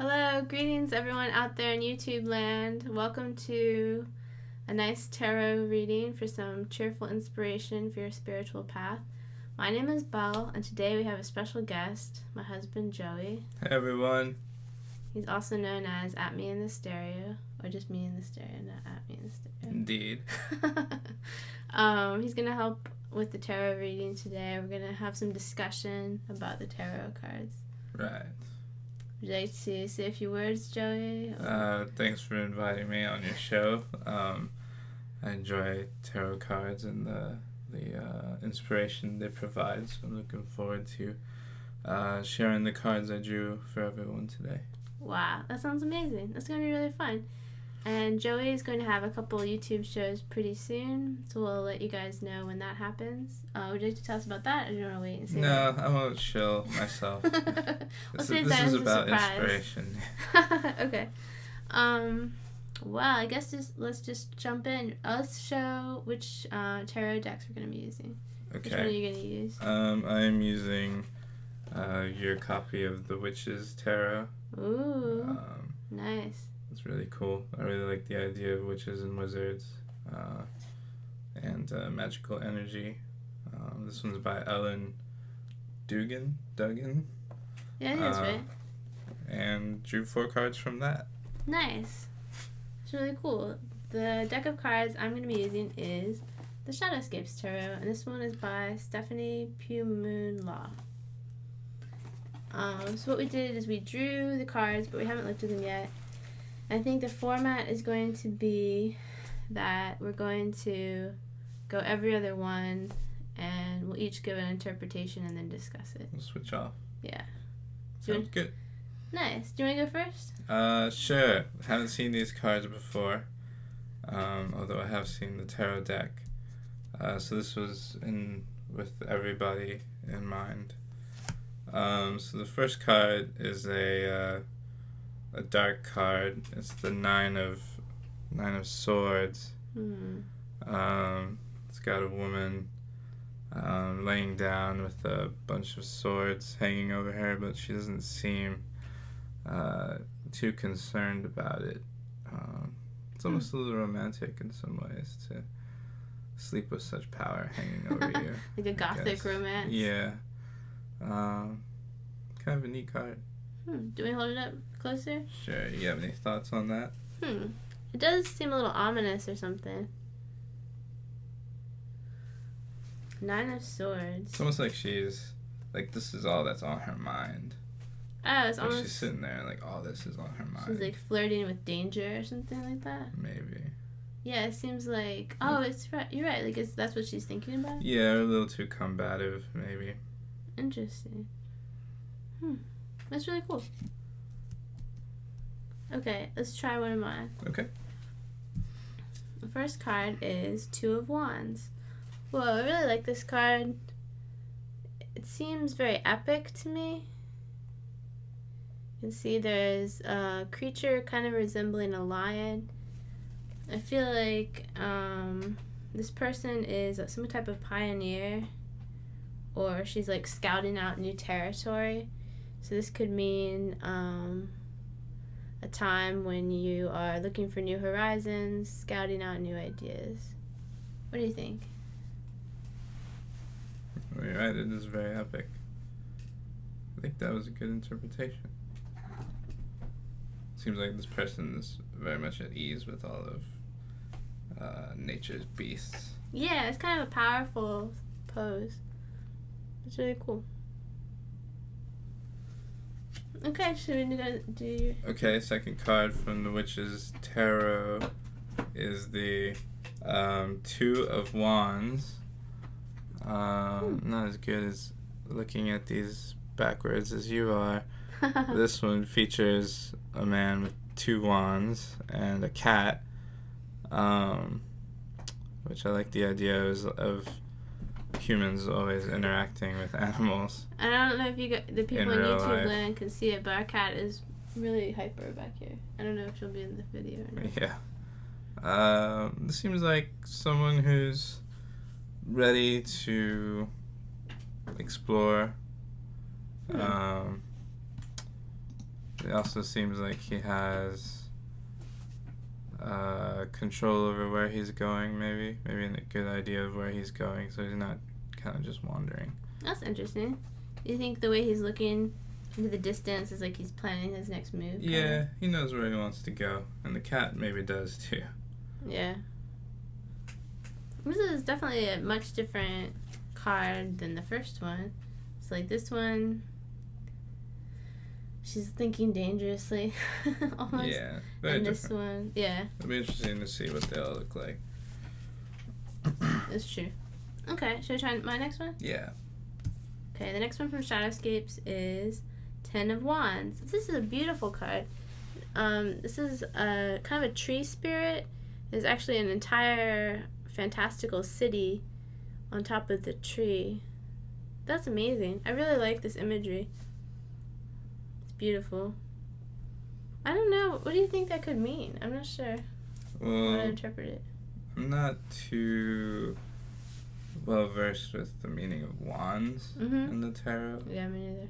Hello, greetings everyone out there in YouTube land. Welcome to a nice tarot reading for some cheerful inspiration for your spiritual path. My name is Belle, and today we have a special guest, my husband Joey. Hey everyone. He's also known as At Me in the Stereo, or just Me in the Stereo, not At Me in the Stereo. Indeed. He's going to help with the tarot reading today. We're going to have some discussion about the tarot cards. Right. Would you like to say a few words, Joey? Thanks for inviting me on your show. I enjoy tarot cards and the inspiration they provide, so I'm looking forward to sharing the cards I drew for everyone today. Wow, that sounds amazing. That's going to be really fun. And Joey is going to have a couple YouTube shows pretty soon, so we'll let you guys know when that happens. Would you like to tell us about that, or do you want to wait and see? No, I won't show myself. This is about inspiration. Okay. Well, I guess let's just jump in. Let's show which tarot decks we're going to be using. Okay. Which one are you going to use? I am using your copy of the Witch's Tarot. Ooh, nice. It's really cool. I really like the idea of witches and wizards and magical energy. This one's by Ellen Duggan. Yeah, it is, right? And drew 4 cards from that. Nice. It's really cool. The deck of cards I'm going to be using is the Shadowscapes Tarot, and this one is by Stephanie Pugh-Moon Law. So what we did is we drew the cards, but we haven't looked at them yet. I think the format is going to be that we're going to go every other one, and we'll each give an interpretation and then discuss it. We'll switch off. Yeah. Sounds good. Nice. Do you want to go first? Sure. Haven't seen these cards before, although I have seen the tarot deck. So this was with everybody in mind. So the first card is a dark card. It's the Nine of Swords. It's got a woman laying down with a bunch of swords hanging over her, but she doesn't seem too concerned about it. It's almost a little romantic in some ways to sleep with such power hanging over you. Like a gothic romance. Yeah. Kind of a neat card. Do we hold it up closer? Sure. You have any thoughts on that? It does seem a little ominous or something. Nine of Swords. It's almost like she's like, this is all that's on her mind. Oh, it's like almost. She's sitting there like all this is on her mind. She's like flirting with danger or something like that. Maybe. Yeah, it seems like. Oh, it's right. You're right. Like, that's what she's thinking about. Yeah, a little too combative, maybe. Interesting. That's really cool. Okay, let's try one of mine. Okay. The first card is Two of Wands. Whoa, I really like this card. It seems very epic to me. You can see there's a creature kind of resembling a lion. I feel like this person is some type of pioneer, or she's like scouting out new territory. So this could mean a time when you are looking for new horizons, scouting out new ideas. What do you think? Well, you're right, it is very epic. I think that was a good interpretation. Seems like this person is very much at ease with all of nature's beasts. Yeah, it's kind of a powerful pose. It's really cool. Okay, should we do... Okay, second card from the Witch's Tarot is the Two of Wands. Not as good as looking at these backwards as you are. This one features a man with 2 wands and a cat, which I like the idea of humans always interacting with animals. I don't know if the people in YouTube life. land can see it, but our cat is really hyper back here. I don't know if she'll be in the video or not. Yeah. This seems like someone who's ready to explore It also seems like he has control over where he's going, maybe a good idea of where he's going, so he's not kind of just wandering. That's interesting. Do you think the way he's looking into the distance is like he's planning his next move? Yeah, he knows where he wants to go, and the cat maybe does too. Yeah. This is definitely a much different card than the first one. It's like this one, she's thinking dangerously, almost. Yeah, very and different. This one, yeah. It'll be interesting to see what they all look like. That's true. Okay, should I try my next one? Yeah. Okay, the next one from Shadowscapes is 10 of Wands. This is a beautiful card. This is a kind of a tree spirit. There's actually an entire fantastical city on top of the tree. That's amazing. I really like this imagery. It's beautiful. I don't know. What do you think that could mean? I'm not sure how to interpret it. I'm not too well versed with the meaning of wands in the tarot. Yeah, me neither.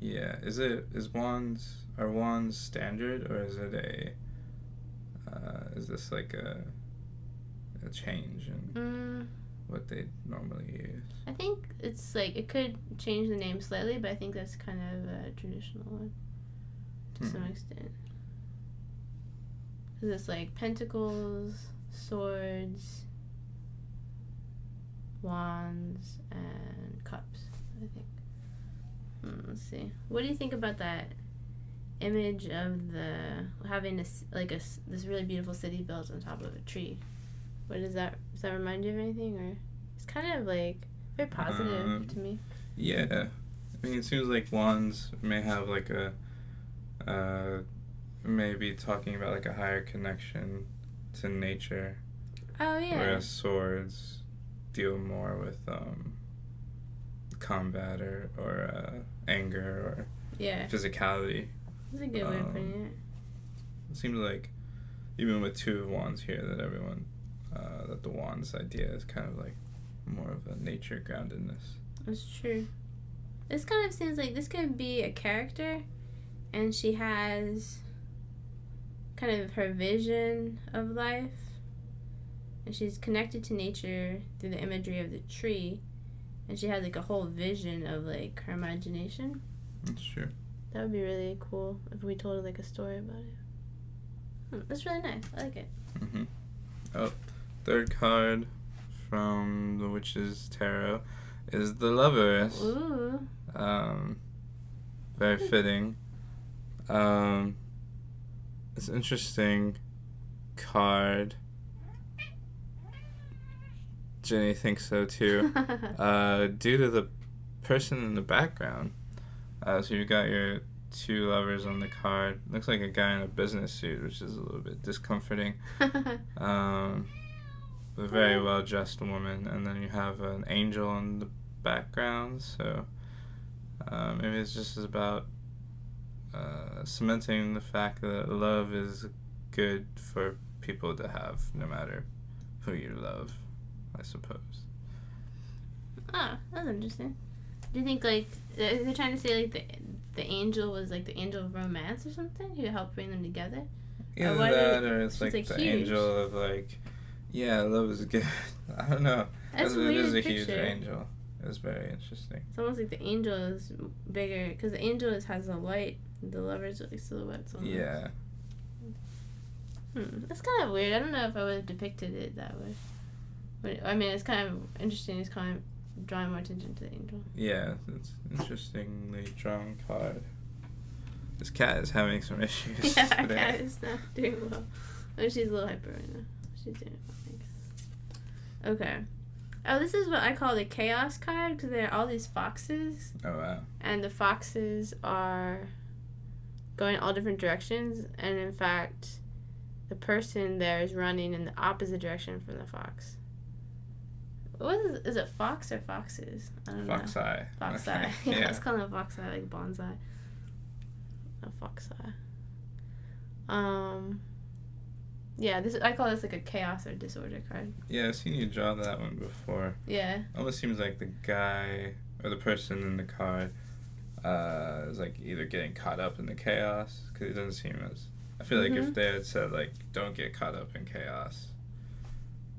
Yeah. Are wands standard, or is it is this like a change in what they normally use? I think it's like it could change the name slightly, but I think that's kind of a traditional one to some extent. Because it's like pentacles, swords, wands, and cups, I think. Let's see. What do you think about that image of having this really beautiful city built on top of a tree? What does that remind you of anything, or it's kind of like very positive to me? Yeah, I mean, it seems like wands may have like maybe talking about like a higher connection to nature. Oh yeah. Whereas swords deal more with combat or anger or physicality. That's a good way of putting it. It seems like even with 2 of Wands here that everyone that the Wands idea is kind of like more of a nature groundedness. That's true. This kind of seems like this could be a character, and she has kind of her vision of life, and she's connected to nature through the imagery of the tree, and she has like a whole vision of like her imagination. That's true. That would be really cool if we told like a story about it. That's really nice. I like it. Oh, third card from the Witch's Tarot is the Lovers. Ooh. Very fitting. It's an interesting card. Jenny thinks so too. Due to the person in the background. So you've got your 2 lovers on the card. Looks like a guy in a business suit, which is a little bit discomforting. A very well-dressed woman, and then you have an angel in the background, so maybe it's just about cementing the fact that love is good for people to have, no matter who you love, I suppose. Ah, that's interesting. Do you think like they're trying to say like the angel was like the angel of romance or something who helped bring them together? Either that, or it's like the huge angel of like, yeah, love is good. I don't know. That's it is a picture. huge angel. It was very interesting. It's almost like the angel is bigger because the angel has a light. The lovers are like silhouettes on Yeah. That's kind of weird. I don't know if I would have depicted it that way. I mean, it's kind of interesting. It's kind of drawing more attention to the angel. Yeah, it's an interestingly drawn card. This cat is having some issues Yeah, today. cat is not doing well. Oh, she's a little hyper right now. She's doing it well, I guess. Okay. Oh, this is what I call the chaos card because there are all these foxes. Oh, wow. And the foxes are going all different directions. And in fact, the person there is running in the opposite direction from the fox. What is it fox or foxes? I don't know. Fox-eye. Fox-eye. Yeah, let's call them a fox-eye, like bonsai. A fox-eye. Yeah, I call this like a chaos or disorder card. Yeah, I've seen you draw that one before. Yeah. Almost seems like the guy or the person in the card is like either getting caught up in the chaos, because he doesn't seem as. I feel like if they had said like don't get caught up in chaos,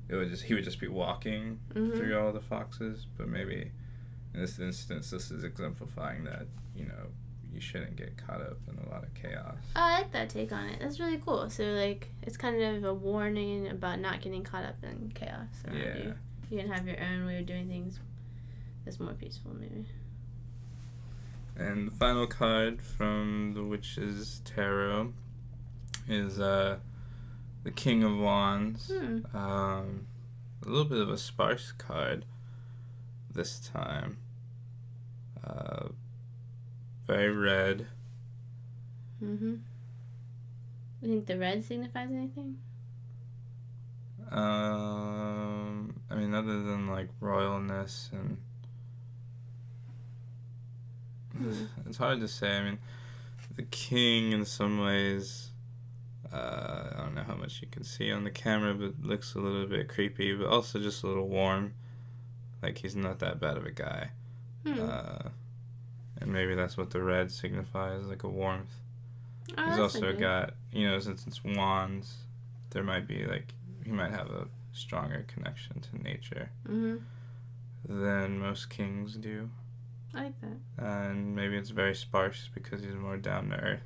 he would just be walking through all the foxes. But maybe in this instance, this is exemplifying that you shouldn't get caught up in a lot of chaos. Oh, I like that take on it. That's really cool. So like it's kind of a warning about not getting caught up in chaos around you. You can have your own way of doing things that's more peaceful, maybe. And the final card from the Witch's Tarot is the King of Wands. A little bit of a sparse card this time. Very red. You think the red signifies anything? I mean, other than like royalness and it's hard to say. I mean, the king in some ways, I don't know how much you can see on the camera, but looks a little bit creepy, but also just a little warm. Like he's not that bad of a guy. And maybe that's what the red signifies, like a warmth. He's also got, since it's wands, there might be like, he might have a stronger connection to nature than most kings do. I like that. And maybe it's very sparse because he's more down to earth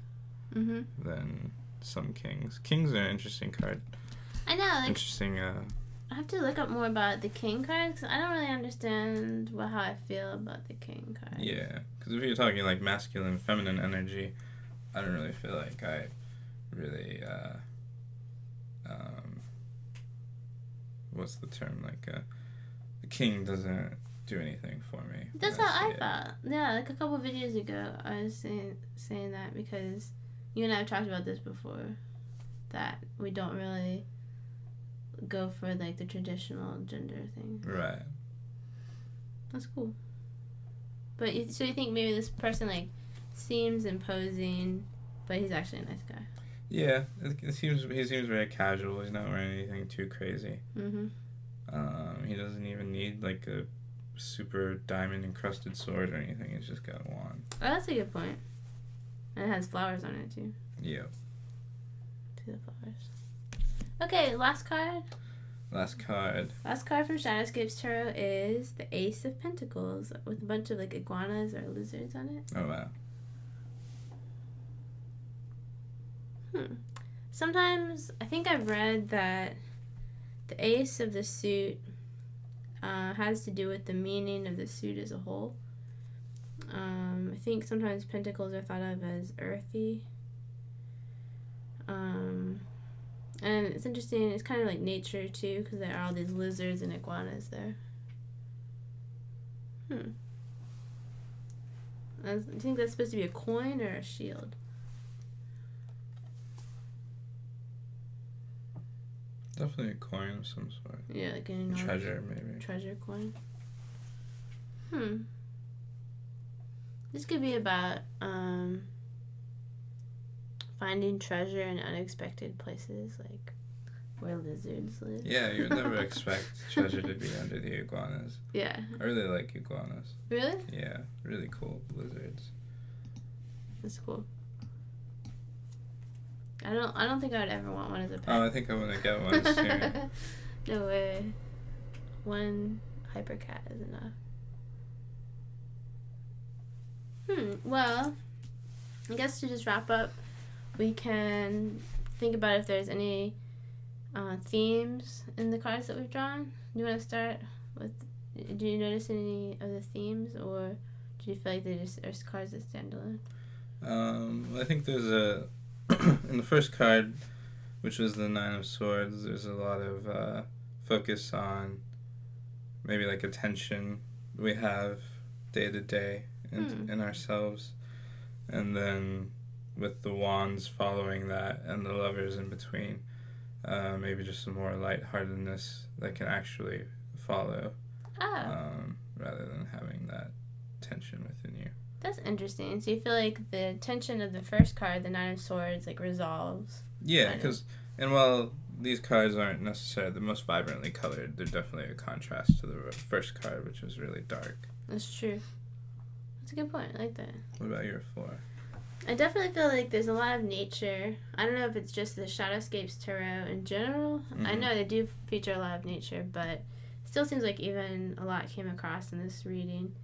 than some kings. Kings are an interesting card. I know. Like, interesting. I have to look up more about the king card because I don't really understand how I feel about the king card. Yeah, because if you're talking like masculine, feminine energy, I don't really feel like I really, what's the term? Like, the king doesn't do anything for me. That's how I felt. Yeah, like a couple videos ago, I was saying that because you and I have talked about this before, that we don't really go for like the traditional gender thing. Right. That's cool. But so you think maybe this person like seems imposing, but he's actually a nice guy. Yeah, he seems very casual. He's not wearing anything too crazy. He doesn't even need like a super diamond encrusted sword or anything. He's just got a wand. Oh, that's a good point. And it has flowers on it too. Yeah. To the flowers. Okay, last card. Last card from Shadowscapes Tarot is the Ace of Pentacles with a bunch of like iguanas or lizards on it. Oh wow. Sometimes I think I've read that the ace of the suit has to do with the meaning of the suit as a whole. I think sometimes pentacles are thought of as earthy. And it's interesting, it's kind of like nature too, because there are all these lizards and iguanas there. Do you think that's supposed to be a coin or a shield? Definitely a coin of some sort. Yeah, like an treasure, maybe. Treasure coin. This could be about finding treasure in unexpected places, like where lizards live. Yeah, you would never expect treasure to be under the iguanas. Yeah. I really like iguanas. Really? Yeah, really cool lizards. That's cool. I don't think I would ever want one as a pet. Oh, I think I'm gonna get one soon. No way. One hypercat is enough. Well, I guess to just wrap up, we can think about if there's any themes in the cards that we've drawn. Do you want to start with? Do you notice any of the themes, or do you feel like they just are cards that stand alone? I think there's in the first card, which was the Nine of Swords, there's a lot of focus on maybe like attention we have day to day in ourselves, and then with the wands following that and the lovers in between, maybe just some more lightheartedness that can actually follow, rather than having that tension within you. That's interesting. So you feel like the tension of the first card, the Nine of Swords, like resolves. Yeah, because while these cards aren't necessarily the most vibrantly colored, they're definitely a contrast to the first card, which was really dark. That's true. That's a good point. I like that. What about your 4? I definitely feel like there's a lot of nature. I don't know if it's just the Shadowscapes Tarot in general. Mm-hmm. I know they do feature a lot of nature, but it still seems like even a lot came across in this reading.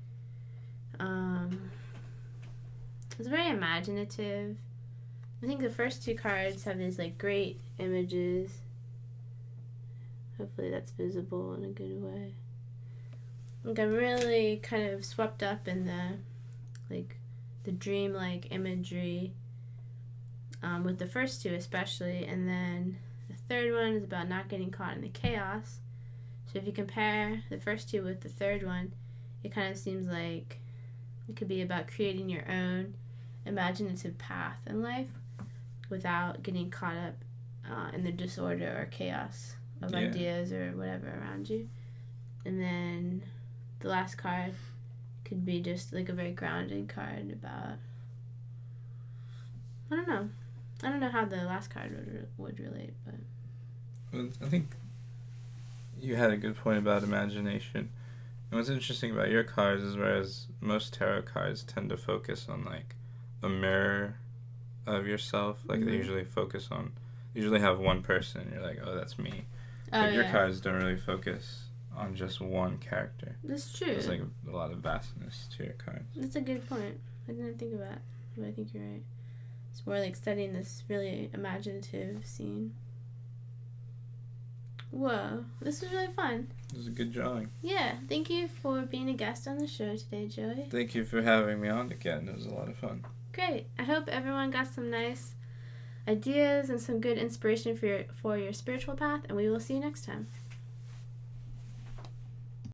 It's very imaginative. I think the first 2 cards have these like great images. Hopefully that's visible in a good way. Like I'm really kind of swept up in the dream-like imagery with the first 2 especially, and then the third one is about not getting caught in the chaos. So if you compare the first 2 with the third one, it kind of seems like it could be about creating your own imaginative path in life without getting caught up in the disorder or chaos of ideas or whatever around you. And then the last card could be just like a very grounded card about, I don't know how the last card would relate, but Well, I think you had a good point about imagination. And what's interesting about your cards is whereas most tarot cards tend to focus on like a mirror of yourself, like they usually have one person and you're like, oh, that's me. But your cards don't really focus on just one character. That's true. There's like a lot of vastness to your cards. That's a good point. I didn't think of that, but I think you're right. It's more like studying this really imaginative scene. Whoa, this was really fun. It was a good drawing. Yeah, thank you for being a guest on the show today, Joey. Thank you for having me on again. It was a lot of fun. Great. I hope everyone got some nice ideas and some good inspiration for your spiritual path, and we will see you next time.